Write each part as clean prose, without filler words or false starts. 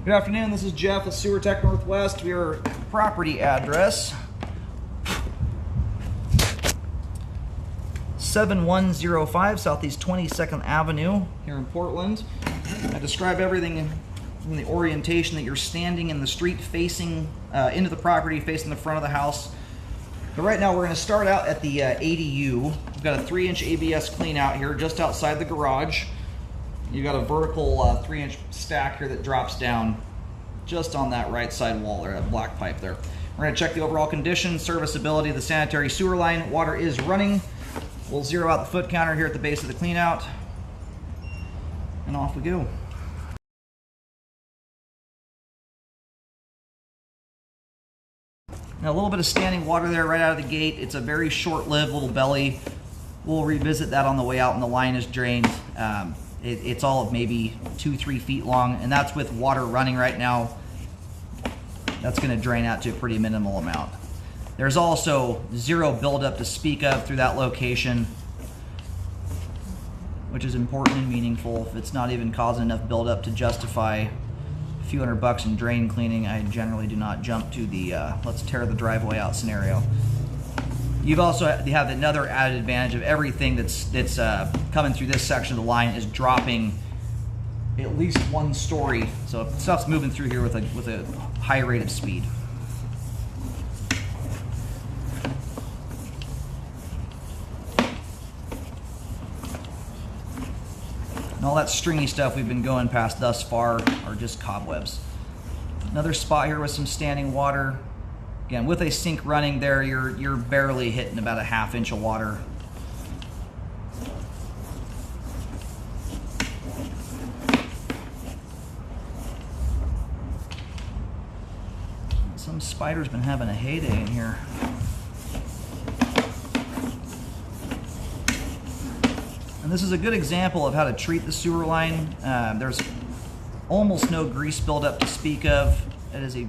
Good afternoon, this is Jeff with Sewer Tech Northwest. Your property address, 7105 Southeast 22nd Avenue here in Portland. I describe everything in the orientation that you're standing in the street facing into the property, facing the front of the house. But right now we're going to start out at the ADU. We've got a 3-inch ABS clean out here just outside the garage. You've got a vertical 3-inch stack here that drops down just on that right side wall there, that black pipe there. We're going to check the overall condition, serviceability of the sanitary sewer line. Water is running. We'll zero out the foot counter here at the base of the clean out. And off we go. Now a little bit of standing water there right out of the gate. It's a very short-lived little belly. We'll revisit that on the way out and the line is drained. It's all of maybe 2-3 feet long, and that's with water running right now. That's going to drain out to a pretty minimal amount. There's also zero buildup to speak of through that location, which is important and meaningful. If it's not even causing enough buildup to justify a few $100 in drain cleaning, I generally do not jump to the let's tear the driveway out scenario. You've also have another added advantage of everything that's coming through this section of the line is dropping at least 1 story. So stuff's moving through here with a high rate of speed. And all that stringy stuff we've been going past thus far are just cobwebs. Another spot here with some standing water. Again, with a sink running there, you're barely hitting about a 1/2 inch of water. Some spider's been having a heyday in here. And this is a good example of how to treat the sewer line. There's almost no grease buildup to speak of. It is a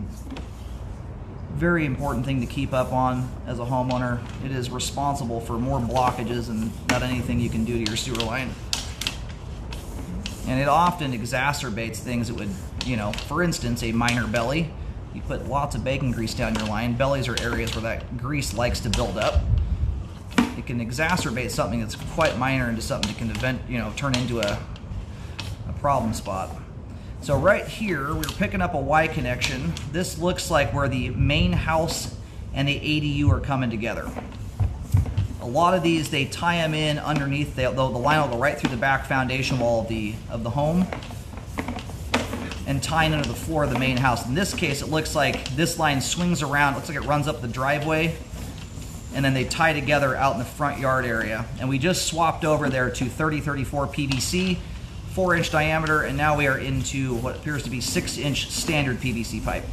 very important thing to keep up on as a homeowner. It is responsible for more blockages than about anything you can do to your sewer line. And it often exacerbates things that would, for instance, a minor belly. You put lots of bacon grease down your line. Bellies are areas where that grease likes to build up. It can exacerbate something that's quite minor into something that can turn into a problem spot. So right here, we're picking up a Y connection. This looks like where the main house and the ADU are coming together. A lot of these, they tie them in underneath, the line will go right through the back foundation wall of the home and tie in under the floor of the main house. In this case, it looks like this line swings around, it looks like it runs up the driveway, and then they tie together out in the front yard area. And we just swapped over there to 3034 PVC. 4-inch diameter, and now we are into what appears to be 6-inch standard PVC pipe.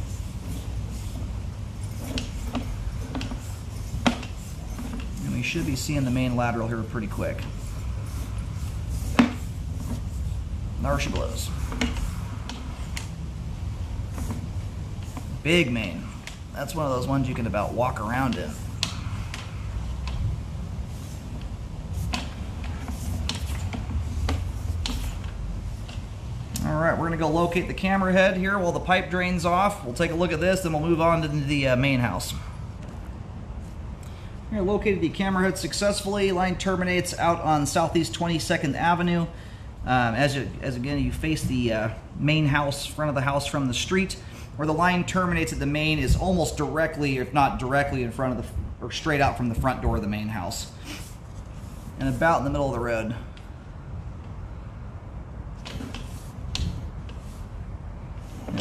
And we should be seeing the main lateral here pretty quick. There she blows. Big main. That's one of those ones you can about walk around in. All right, we're gonna go locate the camera head here while the pipe drains off. We'll take a look at this, then we'll move on to the main house. Here, located the camera head successfully. Line terminates out on Southeast 22nd Avenue. As again, you face the main house, front of the house from the street. Where the line terminates at the main is almost directly, if not directly in front of or straight out from the front door of the main house. And about in the middle of the road.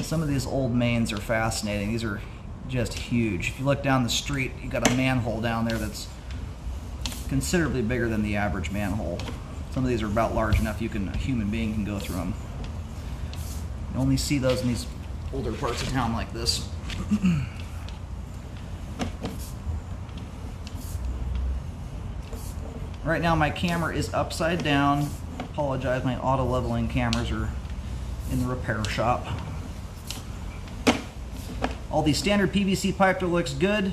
Some of these old mains are fascinating. These are just huge. If you look down the street, you've got a manhole down there that's considerably bigger than the average manhole. Some of these are about large enough a human being can go through them. You only see those in these older parts of town like this. Right now my camera is upside down. Apologize, my auto leveling cameras are in the repair shop. All the standard PVC pipe there looks good.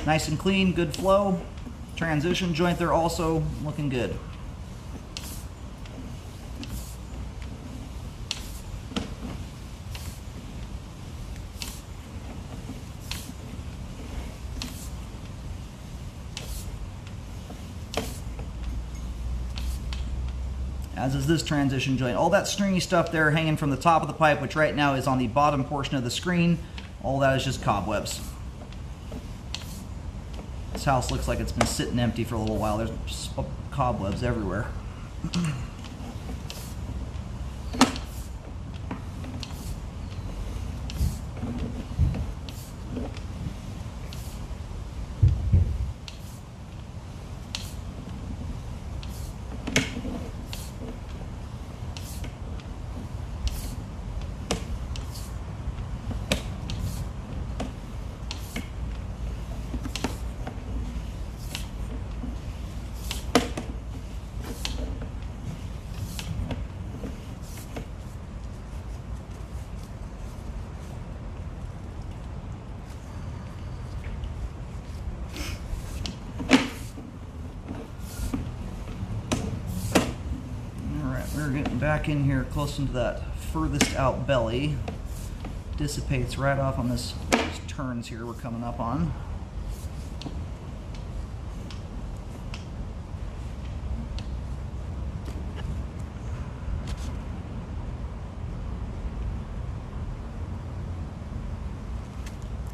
Nice and clean, good flow. Transition joint there also looking good. as is this transition joint. All that stringy stuff there hanging from the top of the pipe, which right now is on the bottom portion of the screen, all that is just cobwebs. This house looks like it's been sitting empty for a little while. There's cobwebs everywhere. We're getting back in here close into that furthest out belly. Dissipates right off on these turns here we're coming up on.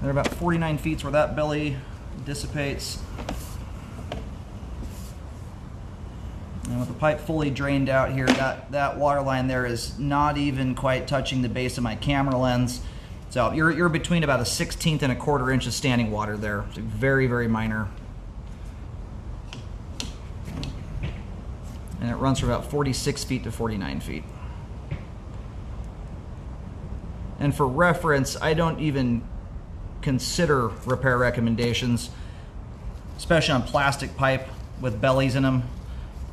They're about 49 feet where that belly dissipates. And with the pipe fully drained out here, that water line there is not even quite touching the base of my camera lens. So you're between about a 1/16 and a 1/4 inch of standing water there. So very, very minor. And it runs from about 46 feet to 49 feet. And for reference, I don't even consider repair recommendations, especially on plastic pipe with bellies in them,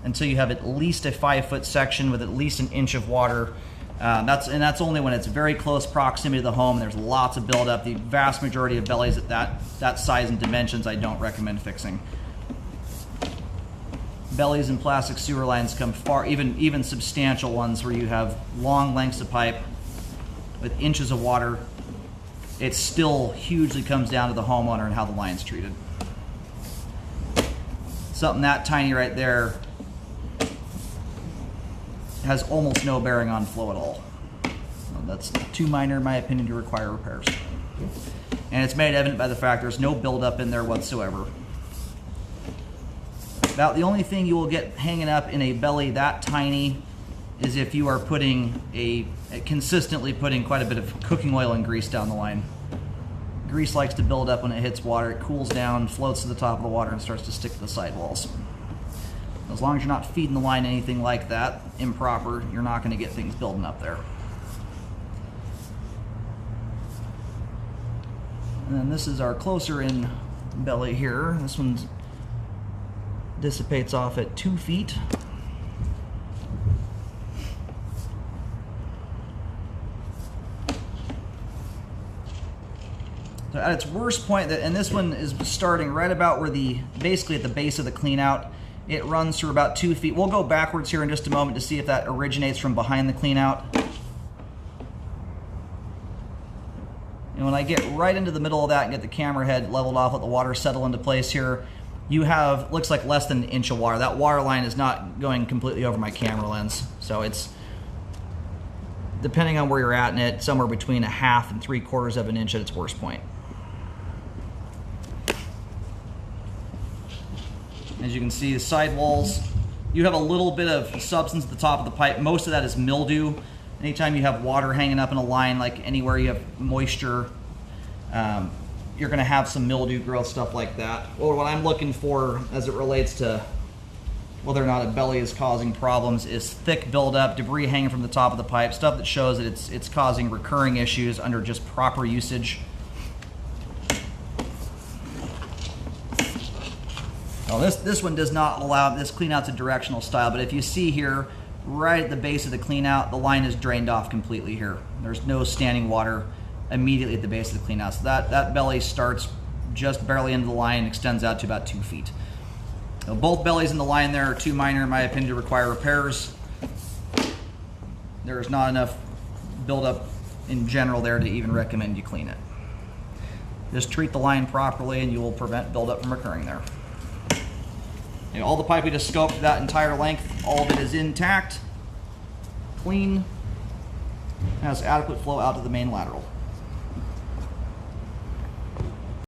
until you have at least a 5-foot section with at least 1 inch of water. That's only when it's very close proximity to the home. There's lots of buildup. The vast majority of bellies at that size and dimensions I don't recommend fixing. Bellies and plastic sewer lines come far, even substantial ones where you have long lengths of pipe with inches of water. It still hugely comes down to the homeowner and how the line's treated. Something that tiny right there has almost no bearing on flow at all. That's too minor, in my opinion, to require repairs. And it's made evident by the fact there's no buildup in there whatsoever. About the only thing you will get hanging up in a belly that tiny is if you are consistently putting quite a bit of cooking oil and grease down the line. Grease likes to build up when it hits water. It cools down, floats to the top of the water, and starts to stick to the sidewalls. As long as you're not feeding the line anything like that, improper, you're not going to get things building up there. And then this is our closer in belly here. This one dissipates off at 2 feet. So at its worst point, and this one is starting right about where basically at the base of the clean out. It runs through about 2 feet. We'll go backwards here in just a moment to see if that originates from behind the clean out. And when I get right into the middle of that and get the camera head leveled off, let the water settle into place here, you have, looks like less than 1 inch of water. That water line is not going completely over my camera lens. So it's, depending on where you're at in it, somewhere between 1/2 and 3/4 of an inch at its worst point. As you can see, the sidewalls, you have a little bit of substance at the top of the pipe. Most of that is mildew. Anytime you have water hanging up in a line, like anywhere you have moisture, you're gonna have some mildew growth, stuff like that. Or what I'm looking for as it relates to whether or not a belly is causing problems is thick buildup, debris hanging from the top of the pipe, stuff that shows that it's causing recurring issues under just proper usage. Well, this one does not allow, this clean out's a directional style, but if you see here, right at the base of the clean out, the line is drained off completely here. There's no standing water immediately at the base of the clean out. So that belly starts just barely into the line, extends out to about 2 feet. So both bellies in the line there are too minor, in my opinion, to require repairs. There's not enough buildup in general there to even recommend you clean it. Just treat the line properly and you will prevent buildup from occurring there. All the pipe we just scoped that entire length, all of it is intact. clean, has adequate flow out to the main lateral.